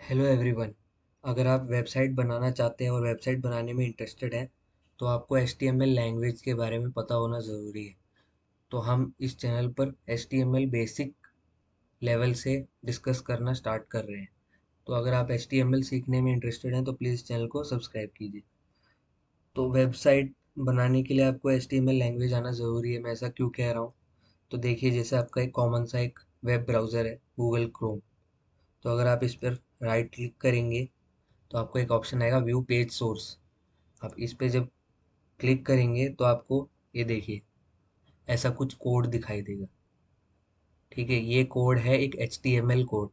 Hello everyone. अगर आप website बनाना चाहते हैं और वेबसाइट बनाने में इंटरेस्टेड हैं तो आपको HTML लैंग्वेज के बारे में पता होना ज़रूरी है। तो हम इस चैनल पर HTML बेसिक लेवल से डिस्कस करना स्टार्ट कर रहे हैं। तो अगर आप HTML सीखने में इंटरेस्टेड हैं तो प्लीज़ चैनल को सब्सक्राइब कीजिए। तो वेबसाइट बनाने के लिए आपको HTML लैंग्वेज आना ज़रूरी है। मैं ऐसा क्यों कह रहा हूँ? तो देखिए, जैसे आपका एक कॉमन सा एक वेब ब्राउज़र है, गूगल क्रोम। तो अगर आप इस पर राइट क्लिक करेंगे तो आपको एक ऑप्शन आएगा व्यू पेज सोर्स। आप इस पे जब क्लिक करेंगे तो आपको ये देखिए ऐसा कुछ कोड दिखाई देगा। ठीक है, ये कोड है एक HTML कोड।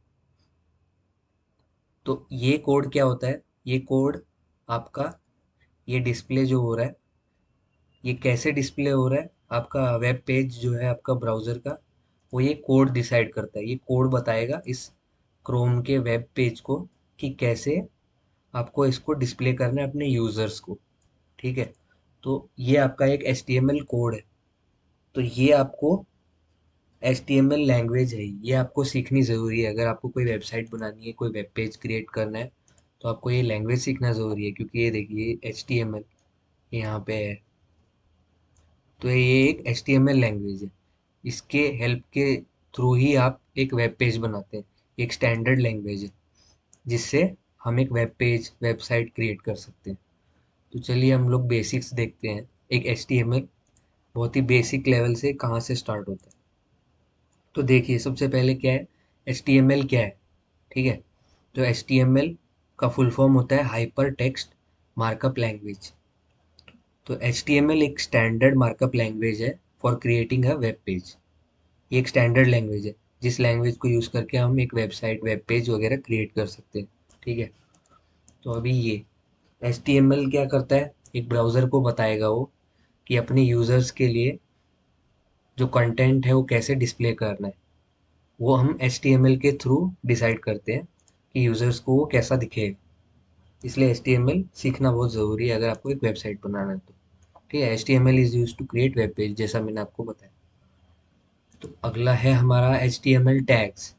तो ये कोड क्या होता है? ये कोड आपका ये डिस्प्ले जो हो रहा है, ये कैसे डिस्प्ले हो रहा है, आपका वेब पेज जो है आपका ब्राउज़र का, वो ये कोड डिसाइड करता है। ये कोड बताएगा इस क्रोम के वेब पेज को कि कैसे आपको इसको डिस्प्ले करना है अपने यूज़र्स को। ठीक है, तो ये आपका एक HTML कोड है। तो ये आपको HTML लैंग्वेज है, ये आपको सीखनी ज़रूरी है। अगर आपको कोई वेबसाइट बनानी है, कोई वेब पेज क्रिएट करना है, तो आपको ये लैंग्वेज सीखना ज़रूरी है, क्योंकि ये देखिए HTML यहाँ पे है। तो ये एक HTML लैंग्वेज है। इसके हेल्प के थ्रू ही आप एक वेब पेज बनाते हैं। एक स्टैंडर्ड लैंग्वेज है जिससे हम एक वेब पेज वेबसाइट क्रिएट कर सकते हैं। तो चलिए हम लोग बेसिक्स देखते हैं। एक HTML बहुत ही बेसिक लेवल से कहाँ से स्टार्ट होता है। तो देखिए, सबसे पहले क्या है, HTML क्या है? ठीक है, तो HTML का फुल फॉर्म होता है हाइपर टेक्स्ट मार्कअप लैंग्वेज। तो HTML एक स्टैंडर्ड मार्कअप लैंग्वेज है for creating a web page. ये एक स्टैंडर्ड लैंग्वेज है जिस लैंग्वेज को यूज़ करके हम एक वेबसाइट वेब पेज वगैरह क्रिएट कर सकते हैं। ठीक है, तो अभी ये HTML क्या करता है, एक ब्राउज़र को बताएगा वो कि अपने यूज़र्स के लिए जो कंटेंट है वो कैसे डिस्प्ले करना है। वो हम HTML के थ्रू डिसाइड करते हैं कि यूज़र्स को वो कैसा दिखेगा। इसलिए HTML सीखना बहुत ज़रूरी है अगर आपको एक वेबसाइट बनाना है तो। ठीक है, HTML is use to create web page, जैसा मैंने आपको बताया। तो अगला है हमारा HTML टैग्स।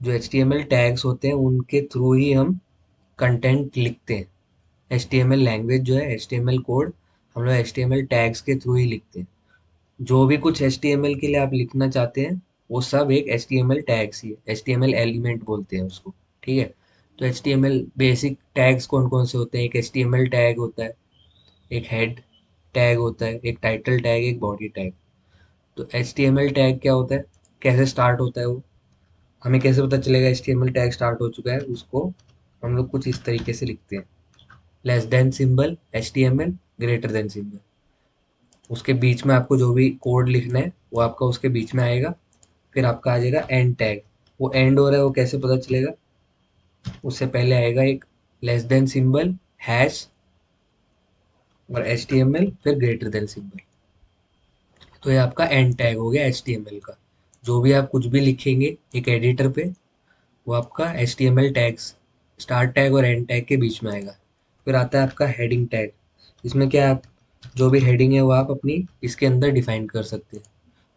जो HTML टैग्स होते हैं उनके थ्रू ही हम कंटेंट लिखते हैं। HTML लैंग्वेज जो है, HTML कोड, हम लोग HTML टैग्स के थ्रू ही लिखते हैं। जो भी कुछ HTML के लिए आप लिखना चाहते हैं वो सब एक HTML टैग्स ही है। HTML एलिमेंट बोलते हैं उसको। ठीक है, तो HTML बेसिक टैग्स कौन कौन से होते हैं? एक HTML टैग होता है, एक हेड टैग होता है, एक टाइटल टैग, एक बॉडी टैग। तो HTML टैग क्या होता है, कैसे स्टार्ट होता है वो, हमें कैसे पता चलेगा HTML टैग स्टार्ट हो चुका है? उसको हम लोग कुछ इस तरीके से लिखते हैं, less than symbol HTML, greater than symbol. उसके बीच में आपको जो भी कोड लिखना है वो आपका उसके बीच में आएगा। फिर आपका आ जाएगा एंड टैग। वो एंड हो रहा है वो कैसे पता चलेगा? उससे पहले आएगा एक लेस देन सिंबल, हैश और HTML, फिर ग्रेटर देन सिंबल। तो ये आपका एंड टैग हो गया HTML का। जो भी आप कुछ भी लिखेंगे एक एडिटर पे, वो आपका HTML टैग्स, स्टार्ट टैग और एंड टैग के बीच में आएगा। फिर आता है आपका हेडिंग टैग। इसमें क्या है, आप जो भी हेडिंग है वो आप अपनी इसके अंदर डिफाइन कर सकते हैं।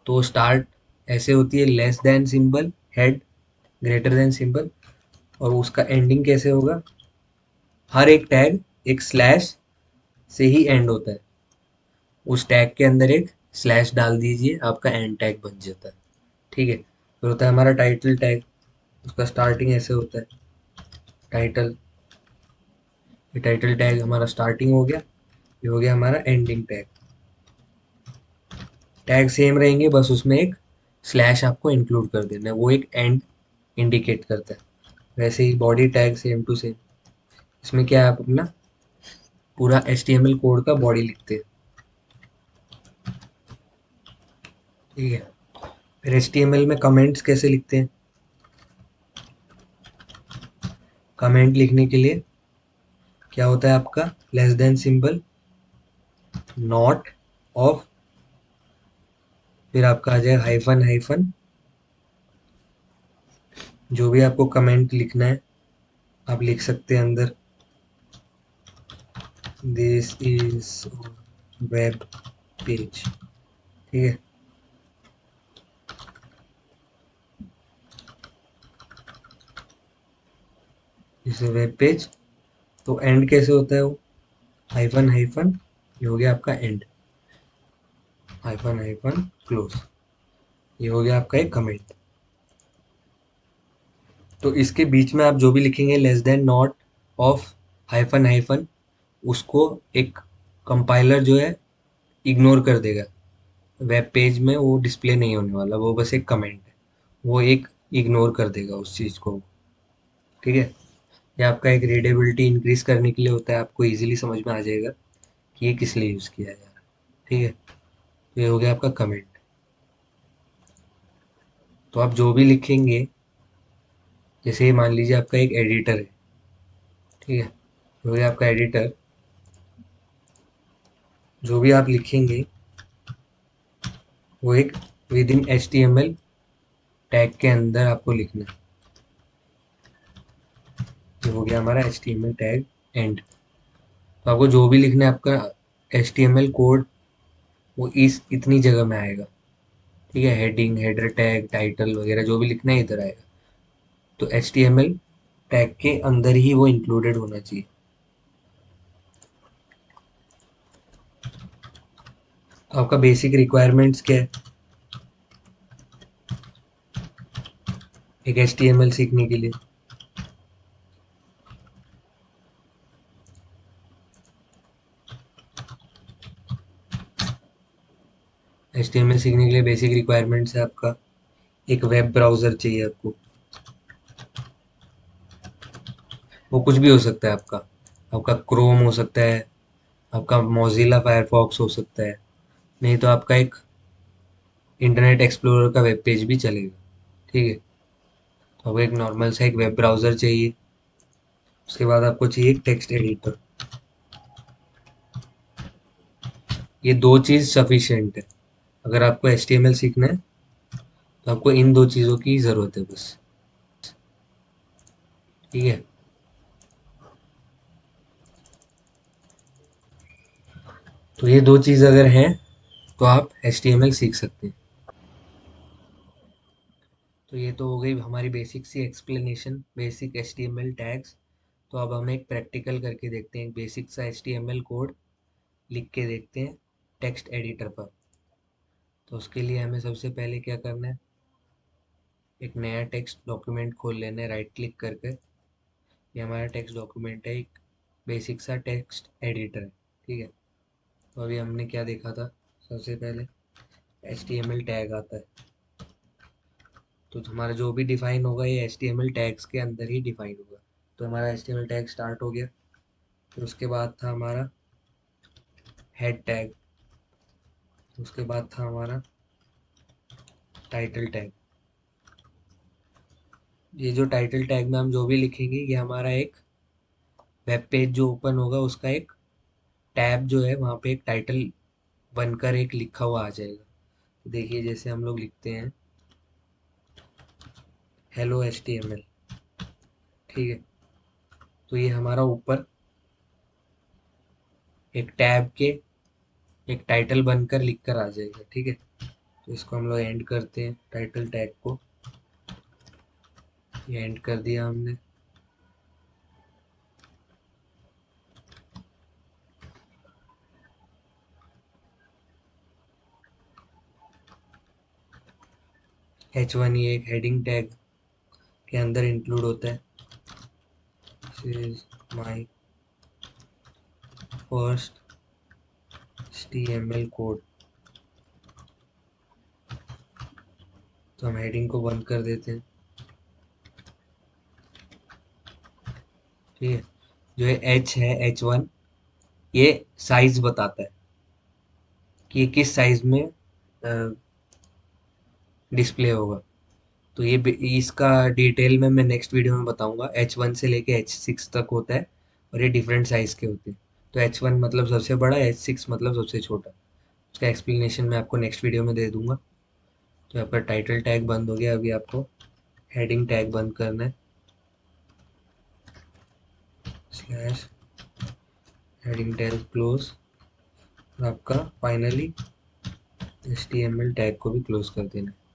तो स्टार्ट ऐसे होती है, less than symbol, head, greater than symbol. और उसका एंडिंग कैसे होगा? हर एक टैग एक स्लैश से ही एंड होता है। उस टैग के अंदर एक स्लैश डाल दीजिए, आपका एंड टैग बन जाता है। ठीक है, फिर होता है हमारा टाइटल टैग। उसका स्टार्टिंग ऐसे होता है, टाइटल। ये टाइटल टैग हमारा स्टार्टिंग हो गया, ये हो गया हमारा एंडिंग टैग। टैग सेम रहेंगे, बस उसमें एक स्लैश आपको इंक्लूड कर देना है, वो एक एंड इंडिकेट करता है। वैसे ही body tag same to same. इसमें क्या है, आप अपना पूरा HTML कोड का बॉडी लिखते हैं। ठीक है, फिर HTML में कमेंट्स कैसे लिखते हैं? कमेंट लिखने के लिए क्या होता है आपका, less than symbol, not, of, फिर आपका आ जाएगा हाइफन हाइफन। जो भी आपको कमेंट लिखना है आप लिख सकते हैं अंदर। This is web page. ठीक है, जैसे वेब पेज, तो एंड कैसे होता है वो, हाइफन हाइफन, ये हो गया आपका एंड, हाइफन हाइफन क्लोज, ये हो गया आपका एक कमेंट। तो इसके बीच में आप जो भी लिखेंगे less than not of hyphen hyphen, उसको एक कंपाइलर जो है इग्नोर कर देगा, वेब पेज में वो डिस्प्ले नहीं होने वाला, वो बस एक कमेंट है, वो एक इग्नोर कर देगा उस चीज़ को। ठीक है, ये आपका एक रीडेबिलिटी इंक्रीज करने के लिए होता है, आपको इजीली समझ में आ जाएगा कि ये किस लिए यूज़ किया जा रहा है। ठीक है, तो ये हो गया आपका कमेंट। तो आप जो भी लिखेंगे, जैसे ये मान लीजिए आपका एक एडिटर है, ठीक है, ये हो गया आपका एडिटर, जो भी आप लिखेंगे वो एक within H T M L tag के अंदर आपको लिखना है। ये हो गया हमारा H T M L tag end. तो आपको जो भी लिखना है आपका H T M L code, वो इस इतनी जगह में आएगा। ठीक है, हेडिंग, हेडर टैग, टाइटल वगैरह जो भी लिखना है इधर आएगा। तो H T M L tag के अंदर ही वो इंक्लूडेड होना चाहिए। तो आपका बेसिक रिक्वायरमेंट्स क्या है एक एच टी एम एल सीखने के लिए? एच टी एम एल सीखने के लिए बेसिक रिक्वायरमेंट्स है आपका, एक वेब ब्राउज़र चाहिए आपको, वो कुछ भी हो सकता है आपका, आपका क्रोम हो सकता है, आपका मोज़िला फायरफॉक्स हो सकता है, नहीं तो आपका एक इंटरनेट एक्सप्लोरर का वेब पेज भी चलेगा। ठीक है, तो आपको एक नॉर्मल सा एक वेब ब्राउज़र चाहिए, उसके बाद आपको चाहिए एक टेक्स्ट एडिटर। ये दो चीज़ सफिशिएंट है। अगर आपको एच टी एम एल सीखना है तो आपको इन दो चीज़ों की ज़रूरत है बस। ठीक है, तो ये दो चीज़ अगर हैं तो आप एच टी एम एल सीख सकते हैं। तो ये तो हो गई हमारी बेसिक सी explanation, basic H T M L tags. तो अब हम एक प्रैक्टिकल करके देखते हैं, एक बेसिक सा H T M L code लिख के देखते हैं टेक्स्ट एडिटर पर। तो उसके लिए हमें सबसे पहले क्या करना है, एक नया टेक्स्ट डॉक्यूमेंट खोल लेना है राइट क्लिक करके। ये हमारा टेक्स्ट डॉक्यूमेंट है, एक बेसिक सा टेक्स्ट एडिटर है। ठीक है, तो अभी हमने क्या देखा था, सबसे पहले H T M L tag आता है। तो हमारा जो भी डिफाइन होगा ये H T M L tags के अंदर ही डिफाइन होगा। तो हमारा H T M L tag start हो गया। फिर उसके बाद था हमारा हेड टैग, उसके बाद था हमारा टाइटल टैग। ये जो टाइटल टैग में हम जो भी लिखेंगे ये हमारा एक वेब पेज जो ओपन होगा उसका एक टैब जो है, वहाँ पे एक टाइटल बनकर एक लिखा हुआ आ जाएगा। तो देखिए जैसे हम लोग लिखते हैं hello H T M L. ठीक है, तो ये हमारा ऊपर एक टैब के एक टाइटल बनकर लिख कर आ जाएगा। ठीक है, तो इसको हम लोग एंड करते हैं टाइटल टैग को, ये एंड कर दिया हमने। एच वन ये एक हेडिंग टैग के अंदर इंक्लूड होता है, this is my first HTML code. तो हम हेडिंग को बंद कर देते हैं। ठीक है, जो है एच है एच वन, ये साइज बताता है कि ये किस साइज में डिस्प्ले होगा। तो ये इसका डिटेल में मैं नेक्स्ट वीडियो में बताऊंगा। एच वन से लेके एच सिक्स तक होता है और ये डिफरेंट साइज के होते हैं। तो एच वन मतलब सबसे बड़ा, एच सिक्स मतलब सबसे छोटा। उसका एक्सप्लेनेशन मैं आपको नेक्स्ट वीडियो में दे दूंगा। तो आपका टाइटल टैग बंद हो गया, अभी आपको हेडिंग टैग बंद करना है, स्लैश हेडिंग टैग क्लोज, और आपका फाइनली HTML टैग को भी क्लोज कर देना है।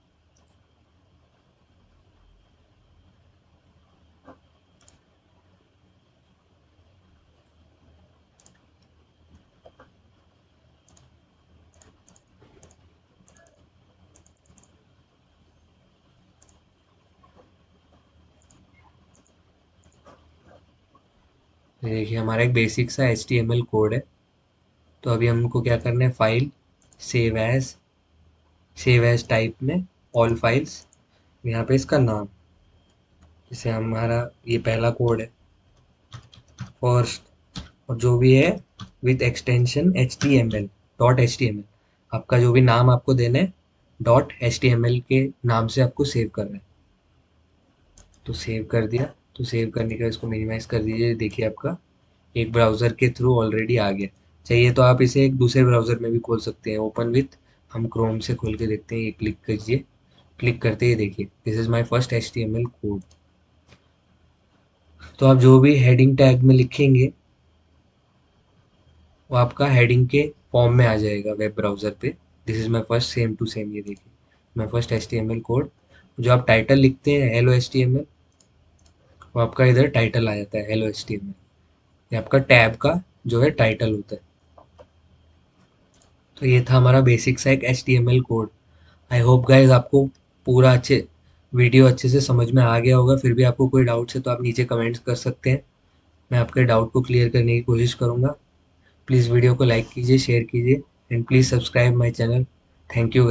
ये देखिए हमारा एक बेसिक सा HTML कोड है। तो अभी हमको क्या करना है, फाइल सेव एज टाइप में ऑल फाइल्स, यहाँ पे इसका नाम, जैसे हमारा ये पहला कोड है फर्स्ट, और जो भी है with extension HTML, dot HTML, आपका जो भी नाम आपको देना है डॉट HTML के नाम से आपको सेव करना है। तो सेव कर दिया। तो सेव करने के बाद इसको मिनिमाइज कर दीजिए। देखिए आपका एक ब्राउज़र के थ्रू ऑलरेडी आ गया। चाहिए तो आप इसे एक दूसरे ब्राउज़र में भी खोल सकते हैं। ओपन विथ, हम क्रोम से खोल के देखते हैं। ये क्लिक कीजिए। क्लिक करते ही देखिए this is my first HTML code. तो आप जो भी हेडिंग टैग में लिखेंगे वो आपका हेडिंग के फॉर्म में आ जाएगा वेब ब्राउज़र पे। This is my first same to same, ये देखिए माय फर्स्ट HTML कोड। जो आप टाइटल लिखते हैं हेलो HTML, वो आपका इधर टाइटल आ जाता है हेलो HTML। ये आपका टैब का जो है टाइटल होता है। तो ये था हमारा बेसिक सा एक HTML code. I hope guys आपको पूरा वीडियो अच्छे से समझ में आ गया होगा। फिर भी आपको कोई डाउट्स है तो आप नीचे कमेंट्स कर सकते हैं। मैं आपके डाउट को क्लियर करने की कोशिश करूंगा। प्लीज़ वीडियो को लाइक कीजिए, शेयर कीजिए, and please subscribe my channel. Thank you.